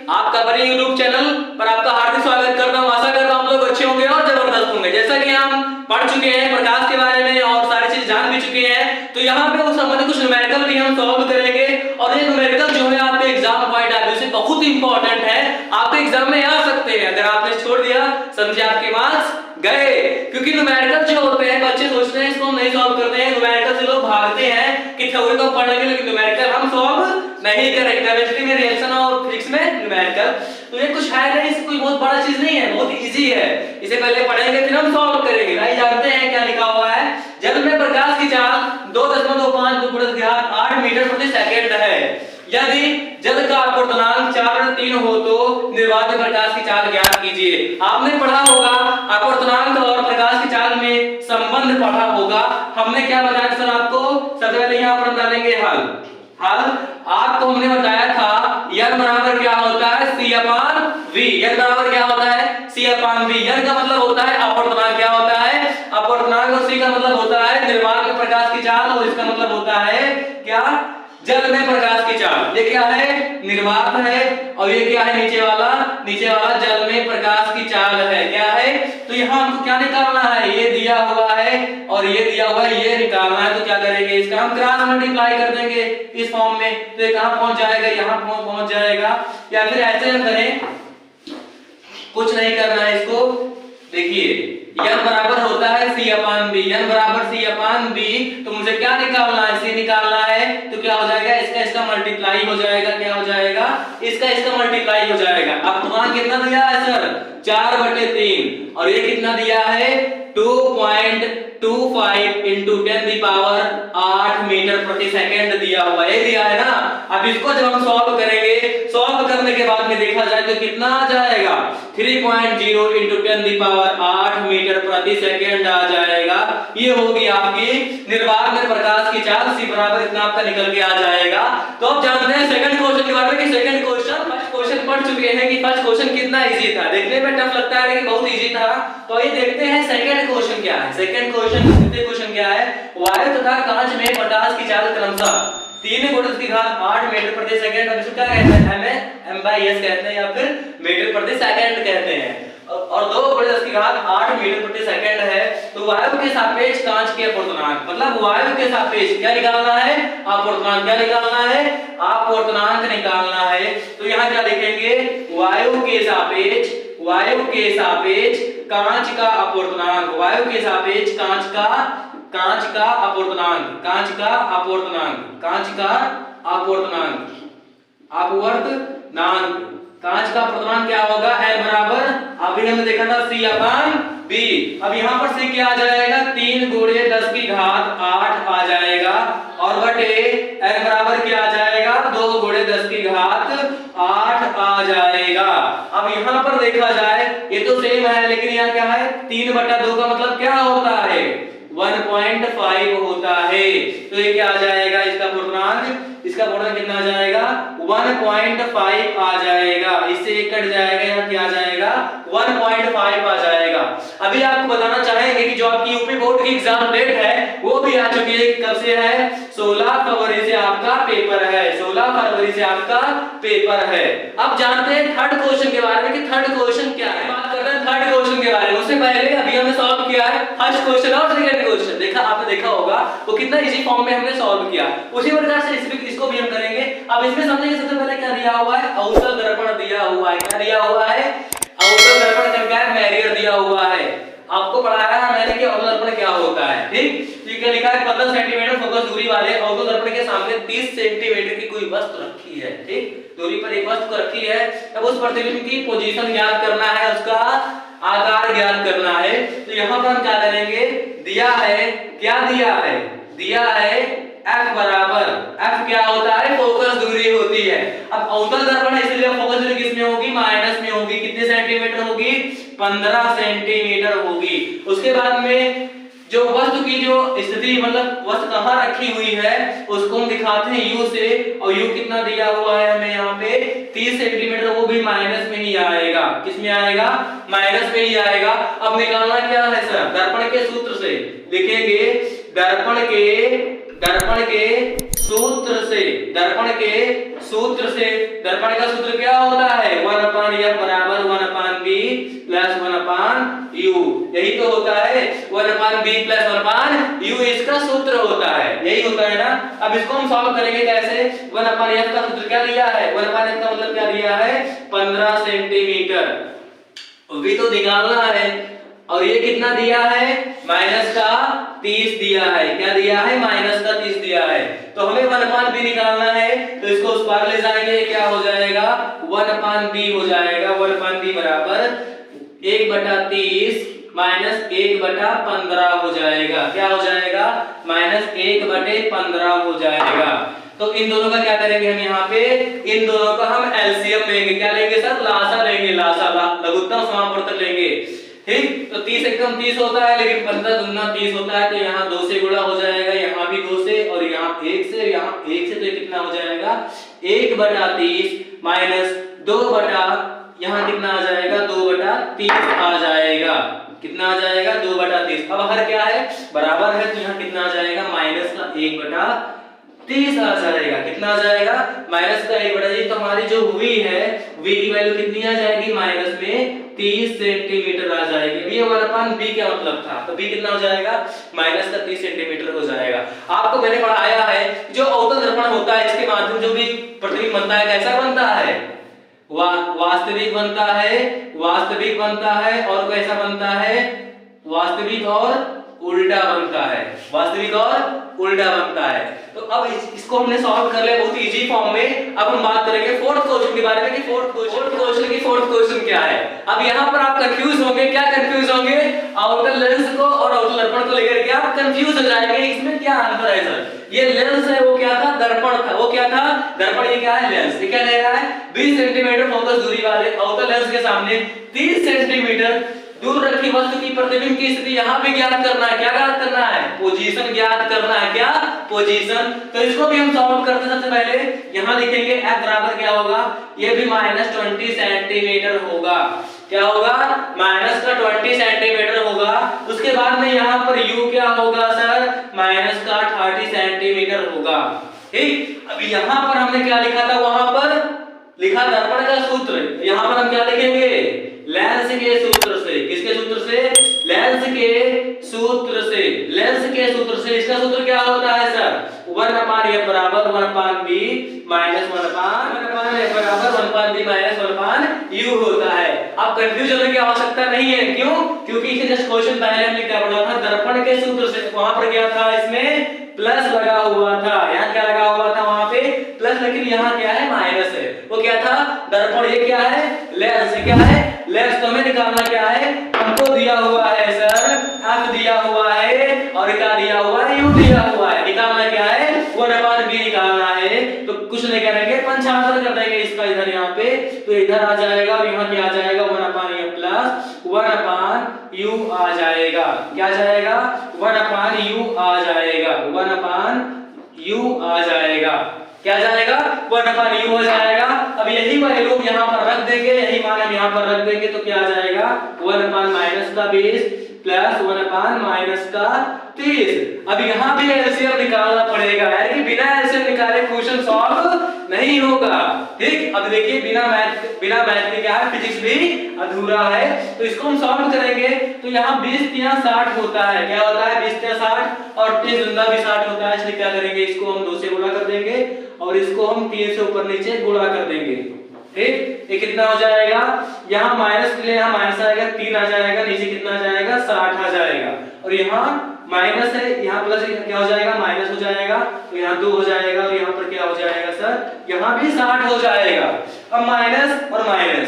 आपका अपने YouTube channel पर आपका हार्दिक स्वागत करता हूं। आशा करता हूं आप लोग अच्छे होंगे और जबरदस्त होंगे। जैसा कि हम पढ़ चुके हैं प्रकाश के बारे में और सारी चीज जान भी चुके हैं, तो यहाँ पे उस संबंधित कुछ न्यूमेरिकल भी हम सॉल्व करेंगे। और ये न्यूमेरिकल जो है आपके एग्जाम पॉइंट ऑफ व्यू से बहुत इंपॉर्टेंट है, आपके एग्जाम में आ सकते हैं। अगर आपने छोड़ दिया समझे आपके मार्क्स गए, क्योंकि न्यूमेरिकल जो होते हैं बच्चे सोचते हैं इसको हम नहीं सॉल्व करते हैं। न्यूमेरिकल से लोग भागते हैं कि थ्योरी को पढ़ लेंगे लेकिन न्यूमेरिकल हम सॉल्व नहीं करेंगे। केमिस्ट्री में रिएक्शन और फिजिक्स में न्यूमेरिकल, तो ये कुछ है नहीं, इससे कोई बहुत बड़ा चीज नहीं है, बहुत इजी है। इसे पहले पढ़ेंगे फिर हम सॉल्व करेंगे। भाई जानते हैं क्या लिखा हुआ है, जल में प्रकाश की चाल 2.25 मीटर प्रति सेकंड है। यदि जल का अपवर्तनांक 4/3 हो तो निर्वात में प्रकाश की चाल ज्ञात कीजिए। आपने पढ़ा होगा अपवर्तनांक और प्रकाश की चाल में संबंध पढ़ा होगा। हमने क्या बताया सर आपको, सबसे पहले यहाँ पर हम डालेंगे हल। आपको हमने बताया था n बराबर क्या होता है, c/v। n बराबर क्या होता है, c/v। n का मतलब होता है अपवर्तनांक, क्या होता है अपवर्तनांक, और c का मतलब होता है निर्वात में प्रकाश की चाल, और इसका मतलब होता है क्या, जल में प्रकाश की चाल। ये क्या है, निर्वात है, और ये क्या है नीचे वाला जल में प्रकाश की चाल है। क्या है, तो यहाँ हमको क्या निकालना है, ये दिया हुआ है और ये दिया हुआ है, ये निकालना है। तो क्या करेंगे, इसका हम क्रॉस मल्टीप्लाई कर देंगे इस फॉर्म में, तो ये कहां पहुंच जाएगा, यहाँ पहुंच जाएगा। या फिर ऐसे हम करें, कुछ नहीं करना है इसको, देखिए n बराबर होता है c/v। n बराबर c/v, तो मुझे क्या निकालना है, c निकालना है। तो क्या हो जाएगा, इसका मल्टीप्लाई हो जाएगा। क्या हो जाएगा, इसका मल्टीप्लाई हो जाएगा। अब तुम्हारा कितना दिया है सर, 4/3, और ये कितना दिया है 2.25 into 10⁸ मीटर प्रति सेकंड दिया हुआ, ये दिया है ना। अब इसको जब हम सॉल्व करेंगे, सॉल्व करने के बाद में देखा जाए तो कितना आ जाएगा, 3.0 into 10⁸ मीटर प्रति सेकंड आ जाएगा। ये होगी आपकी निर्वात में प्रकाश की चाल, c बराबर इतना आपका निकल के आ जाएगा। तो अब जानते हैं सेकंड क्वेश्चन के बारे में कि सेकंड क्वेश्चन, फर्स्ट क्वेश्चन पढ़ चुके हैं कि फर्स्ट क्वेश्चन कितना इजी था, देखने में टफ लगता है लेकिन बहुत इजी था। तो ये देखते हैं सेकंड क्वेश्चन क्या है। सेकंड क्वेश्चन क्या है, वायु तथा कांच में प्रकाश की चाल क्रमशः 3 × 10⁸ मीटर प्रति सेकंड, अब इसको क्या कहते हैं, m/s कहते हैं या फिर मीटर प्रति सेकंड कहते हैं, और 2 × 10⁸ मीटर प्रति सेकंड है। तो वायु के सापेक्ष कांच के अपवर्तनांक, मतलब वायु के सापेक्ष क्या निकालना है, अपवर्तनांक। क्या निकालना है, अपवर्तनांक निकालना है। तो यहाँ क्या लिखेंगे, वायु के सापेक्ष कांच का अपवर्तनांक, वायु के सापेक्ष कांच का अपवर्तनांक, कांच का अपवर्तनांक क्या होगा, n बराबर, अभी हमने देखा था c/v। अब यहाँ पर c क्या आ जाएगा, 3 × 10⁸ आ जाएगा, और बटे n बराबर क्या आ जाएगा, 2 × 10⁸ आ जाएगा। अब यहाँ पर देखा जाए ये तो सेम है, लेकिन यहाँ क्या है, 3/2 का मतलब क्या होता है, 1.5 होता है। तो ये क्या आ जाएगा, इसका पूर्णांक कितना आ जाएगा, 1.5 आ जाएगा। इससे एक कट जाएगा, यहाँ क्या आ जाएगा, 1.5 आ जाएगा। अभी आपको बताना चाहेंगे कि जो आपकी यूपी बोर्ड की एग्जाम डेट है वो भी आ चुकी है। कब से है, 16 फरवरी से आपका पेपर है, 16 फरवरी से आपका पेपर है। अब जानते हैं थर्ड क्वेश्चन के बारे में कि थर्ड क्वेश्चन क्या है। बात कर रहे हैं थर्ड क्वेश्चन के बारे में, उससे पहले अभी हमने सॉल्व किया है फर्स्ट क्वेश्चन और सेकंड क्वेश्चन। आपने देखा होगा वो कितना इजी फॉर्म में हमने सॉल्व किया, उसी प्रकार से इसको भी हम करेंगे। अब इसमें समझिए सबसे पहले क्या दिया हुआ है, अवतल दर्पण दिया हुआ है। क्या दिया हुआ है, अवतल दर्पण क्या है, बैरियर दिया हुआ है। आपको पढ़ाया है मैंने कि अवतल दर्पण क्या होता है, ठीक। क्या लिखा है, 15 सेंटीमीटर फोकस दूरी वाले अवतल दर्पण के सामने 30 सेंटीमीटर की कोई वस्तु रखी है, ठीक, दूरी पर एक वस्तु रखी है। अब उस प्रतिबिंब की पोजीशन ज्ञात करना है, उसका आकार ज्ञात करना है। तो यहाँ पर हम क्या करेंगे, दिया है, क्या दिया है f बराबर, f क्या होता है, फोकस दूरी होती है। अब अवतल दर्पण है इसलिए फोकस दूरी किसमें होगी, माइनस में होगी। कितने सेंटीमीटर होगी, 15 सेंटीमीटर होगी। उसके बाद में जो वस्तु की जो स्थिति, मतलब वस्तु कहाँ रखी हुई है उसको हम दिखाते हैं u से, और u कितना दिया हुआ है हमें यहाँ पे 30 सेंटीमीटर, वो भी माइनस में ही आएगा। किसमें आएगा, माइनस में ही आएगा। अब निकालना क्या है सर, दर्पण के सूत्र से लिखेंगे, दर्पण के सूत्र से, दर्पण के सूत्र से, दर्पण का सूत्र क्या होता है 1/f बराबर 1/b प्लस 1/u, यही तो होता है 1/b प्लस 1/u, इसका सूत्र होता है, यही होता है ना। अब इसको हम सॉल्व करेंगे कैसे, 1/f का सूत्र क्या दिया है, 1/f का मतलब क्या दिया है 15 सेंटीमीटर, v तो निकालना है, और ये कितना दिया है -30 दिया है, क्या दिया है -30 दिया है, तो हमें 1/b निकालना है, तो इसको उस पार ले जाएंगे, क्या हो जाएगा 1/b हो जाएगा, 1/b बराबर 1/30 माइनस 1/15 हो जाएगा, क्या हो जाएगा -1/15 हो जाएगा। तो इन दोनों का क्या करेंगे हम यहाँ पे, इन दोनों का हम एलसीएम लेंगे, क्या लेंगे सर लासा लेंगे, लासा लघुत्तम समापवर्तक लेंगे, ठीक। तो 30 एकम 30 होता है, लेकिन 15 दूना 30 होता है, तो यहाँ 2 से गुणा हो जाएगा, यहाँ भी 2 से, और यहाँ 1 से, यहाँ 1 से, तो ये कितना हो जाएगा 1/30 माइनस 2 यहाँ कितना आ जाएगा 2/30 आ जाएगा, कितना आ जाएगा 2/30। अब हर क्या है बराबर है, तो यहाँ कितना आ जाएगा माइनस का 1/30 आ जाएगा, कितना आ जाएगा माइनस का 1/30। तो हमारी जो v है, v की वैल्यू कितनी आ जाएगी माइनस में 30 सेंटीमीटर आ जाएगी। ये 1/b क्या मतलब था, तो b कितना हो जाएगा माइनस का 30 सेंटीमीटर हो जाएगा। आपको मैंने पढ़ाया है जो अवतल दर्पण होता है, इसके माध्यम जो भी प्रतिबिंब बनता है कैसा बनता है, वास्तविक बनता है, वास्तविक बनता है, और कैसा बनता है वास्तविक और उल्टा बनता है, वास्तविक और उल्टा बनता है। तो अब इसको हमने सॉल्व कर लिया बहुत इजी फॉर्म में। अब हम बात करेंगे फोर्थ क्वेश्चन के बारे में कि फोर्थ क्वेश्चन क्या है। अब यहाँ पर आप कंफ्यूज होंगे, क्या कंफ्यूज होंगे, आउटर लेंस को और आउटर दर्पण को लेकर के आप कंफ्यूज हो जाएंगे, इसमें क्या आंसर है सर। ये लेंस है, वो क्या था दर्पण था, वो क्या था दर्पण, ये क्या है लेंस। ये क्या ले रहा है 20 सेंटीमीटर फोकस दूरी वाले आउटर लेंस के सामने 30 सेंटीमीटर दूर रखी वस्तु की प्रतिबिंब की स्थिति यहाँ पे ज्ञात करना है, क्या ज्ञात करना है पोजीशन ज्ञात करना है, क्या पोजीशन। तो इसको भी हम सॉल्व करते हैं। सबसे पहले यहाँ लिखेंगे f बराबर क्या होगा, ये भी -20 सेंटीमीटर होगा, क्या होगा -20 सेंटीमीटर होगा। उसके बाद में यहाँ पर u क्या होगा सर -30 सेंटीमीटर होगा, ठीक। अब यहाँ पर हमने क्या लिखा था, वहां पर लिखा दर्पण का सूत्र, यहाँ पर हम क्या लिखेंगे लेंस के सूत्र से, किसके सूत्र से लेंस के सूत्र से, लेंस के सूत्र से। इसका सूत्र क्या होता है सर 1/f बराबर 1/b माइनस 1/f बराबर 1/b माइनस 1/u होता है। अब कंफ्यूज होने की आवश्यकता नहीं है, क्यों, क्योंकि इसे जस्ट क्वेश्चन पहले हमने क्या पढ़ा था दर्पण के सूत्र से, वहां पर क्या था इसमें प्लस लगा हुआ था, यहाँ क्या लगा हुआ था वहां पे प्लस, लेकिन यहाँ क्या है माइनस है। वो क्या था दर्पण, ये क्या है लेंस, क्या है लेंस। तो हमें निकालना क्या है, हमको दिया हुआ है सर f दिया हुआ है, और क्या दिया हुआ है u दिया हुआ है, निकालना क्या है 1/b निकालना है। तो कुछ नहीं करेंगे, पंचांतर कर देंगे इसका इधर यहाँ पे, तो इधर आ जाएगा और यहाँ क्या आ जाएगा 1/f प्लस 1/u आ जाएगा, क्या आ जाएगा 1/u आ जाएगा, 1/u आ जाएगा, क्या जाएगा 1/u हो जाएगा। अब यही वैल्यू यहाँ पर रख देंगे, यही मान हम यहाँ पर रख देंगे, तो क्या आ जाएगा 1/-20 प्लस 1/-30। अब यहाँ भी एलसीएम निकालना पड़ेगा, यानी कि बिना एलसीएम निकाले क्वेश्चन सॉल्व नहीं होगा, ठीक। अब देखिए बिना मैथ के क्या है फिजिक्स भी अधूरा है। तो इसको हम सॉल्व करेंगे, तो यहाँ 20×3=60 होता है, क्या होता है 20×3=60, और 3 दूना भी 60 होता है, इसलिए क्या करेंगे इसको हम 2 से गुणा कर देंगे, और इसको हम 3 से ऊपर नीचे गुणा कर देंगे, ठीक। ये कितना हो जाएगा, यहाँ माइनस के लिए यहाँ माइनस आएगा 3 आ जाएगा, नीचे कितना आ जाएगा 60 आ जाएगा, और यहाँ माइनस है यहाँ प्लस क्या हो जाएगा माइनस हो जाएगा, तो यहाँ 2 हो जाएगा, और यहाँ पर क्या हो जाएगा सर यहाँ भी 60 हो जाएगा। अब माइनस और माइनस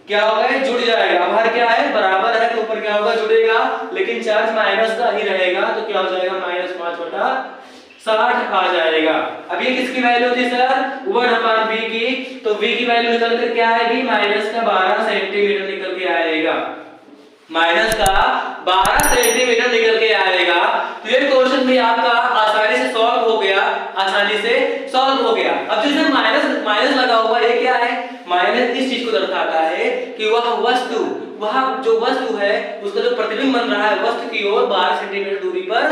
क्या होगा जुड़ जाएगा, अब हर क्या है बराबर है, तो ऊपर क्या होगा जुड़ेगा, लेकिन चार्ज माइनस का ही रहेगा, तो क्या हो जाएगा -5/60 आ जाएगा। अब ये किसकी वैल्यू थी सर 1/b की, तो v की वैल्यू निकल कर क्या आएगी -12 सेंटीमीटर निकल के आएगा, -12 सेंटीमीटर निकल के आएगा। तो ये क्वेश्चन भी आपका आसानी से सॉल्व हो गया, आसानी से सॉल्व हो गया। अब जिसमें माइनस लगा हुआ ये क्या है, माइनस इस चीज को दर्शाता है कि वह जो वस्तु है उसका जो प्रतिबिंब बन रहा है वस्तु की ओर 12 सेंटीमीटर दूरी पर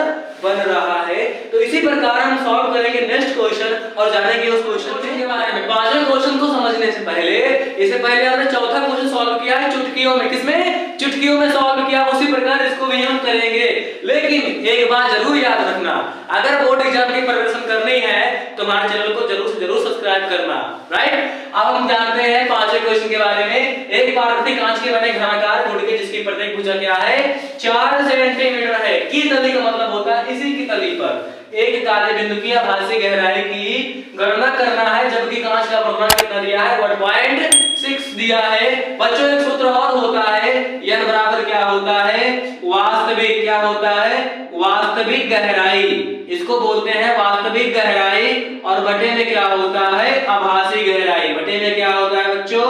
बन रहा है, तो इसी प्रकार हम सॉल्व करेंगे नेक्स्ट क्वेश्चन और जानेंगे उस क्वेश्चन के बारे में। पांचवें क्वेश्चन को समझने से पहले, इससे पहले हमने चौथा क्वेश्चन सॉल्व किया है चुटकियों में। किसमें? चुटकियों में सॉल्व किया। उसी प्रकार इसको भी हम करेंगे। लेकिन एक बात जरूर याद रखना, अगर बोर्ड एग्जाम की प्रिपरेशन करनी है तो हमारे चैनल को जरूर से जरूर सब्सक्राइब करना, राइट। अब हम जानते हैं पांचवें क्वेश्चन के बारे में। एक पारदर्शी कांच के बने घनाकार गुण के जिसकी प्रत्येक भुजा क्या है? 4 सेंटीमीटर है। की तली का मतलब होता है इसी की तली पर एक काले बिंदु की आभासी गहराई की गणना करना है, जबकि कांच का परिमाण कितना दिया है? 1.6 दिया है। बच्चों एक सूत्र और होता है, n बराबर क्या होता है? वास्तविक, क्या होता है? वास्तविक गहराई। इसको बोलते हैं वास्तविक गहराई। और बटे में क्या होता है? आभासी गहराई। बटे में क्या होता है बच्चों?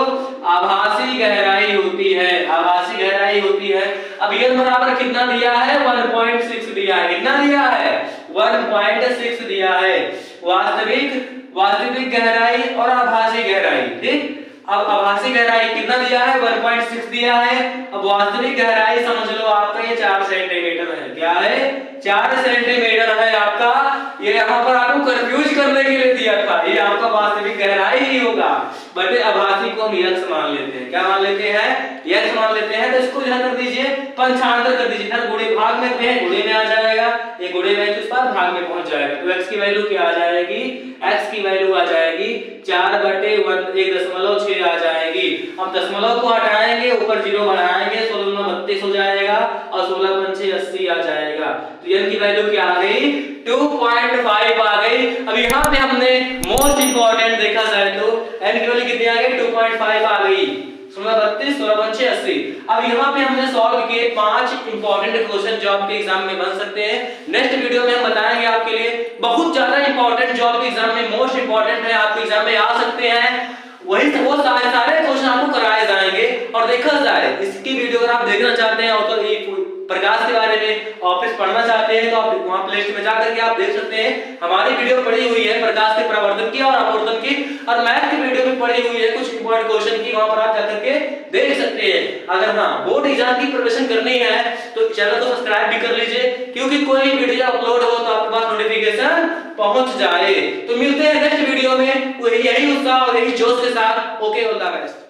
आभासी गहराई होती है, आभासी गहराई होती है। अब n बराबर कितना दिया है? 1.6 दिया है। कितना दिया है? 1.6 दिया है। वास्तविक गहराई और आभासी गहराई, ठीक। अब आभासी गहराई कितना दिया है? 1.6 दिया है। अब वास्तविक गहराई समझ लो आपका ये 4 सेंटीमीटर है। क्या है? 4 सेंटीमीटर है आपका। ये यहाँ पर आपको कंफ्यूज करने के लिए दिया था, ये आपका वास्तविक गहराई ही होगा। बटे आभासी को हम x मान लेते हैं। क्या मान लेते हैं? x मान लेते हैं। तो इसको यहां कर दीजिए, पंचांतर कर दीजिए। इधर गुणे भाग में थे, गुणे में आ जाएगा। ये गुणे में इस पार भाग में पहुंच जाएगा। तो x की वैल्यू क्या आ जाएगी? x की वैल्यू आ जाएगी 4/1.6 आ जाएगी। अब दशमलव को हटाएंगे, ऊपर 0 बढ़ाएंगे, 16 32 हो जाएगा और 16 पंचे 80 आ जाएगा। तो n की वैल्यू क्या आ गई? 2.5 आ गई। अब यहाँ पे हमने मोस्ट इंपॉर्टेंट देखा जाए तो n की वैल्यू कितनी आ गई? 2.5 आ गई। 16 32 16 पंचे 80। अब यहाँ पे हमने सॉल्व किए 5 इंपॉर्टेंट क्वेश्चन जो आपके एग्जाम में बन सकते हैं। नेक्स्ट वीडियो में हम बताएंगे आपके लिए बहुत ज्यादा इंपॉर्टेंट जो आपके एग्जाम में मोस्ट इंपॉर्टेंट है, आपके एग्जाम में आ सकते हैं। वही वो सारे क्वेश्चन आपको कराए जाएंगे और देखा जाए। इसकी वीडियो अगर आप देखना चाहते हैं और तो ये प्रकाश के बारे में ऑफिस पढ़ना चाहते हैं तो आप वहां प्लेलिस्ट में जाकर के आप देख सकते हैं। हमारी वीडियो पड़ी हुई है प्रकाश के प्रवर्धन की और अपवर्तन की, और मैथ की वीडियो भी पड़ी हुई है कुछ इंपॉर्टेंट क्वेश्चन की, वहां पर आप जाकर के देख सकते हैं। अगर हाँ बोर्ड एग्जाम की प्रिपरेशन करनी है तो चैनल को सब्सक्राइब भी कर लीजिए, क्योंकि कोई वीडियो अपलोड हो तो आपके पास नोटिफिकेशन पहुंच जाए। तो मिलते हैं नेक्स्ट वीडियो में यही उत्साह और यही जोश के साथ। Okay, all the best.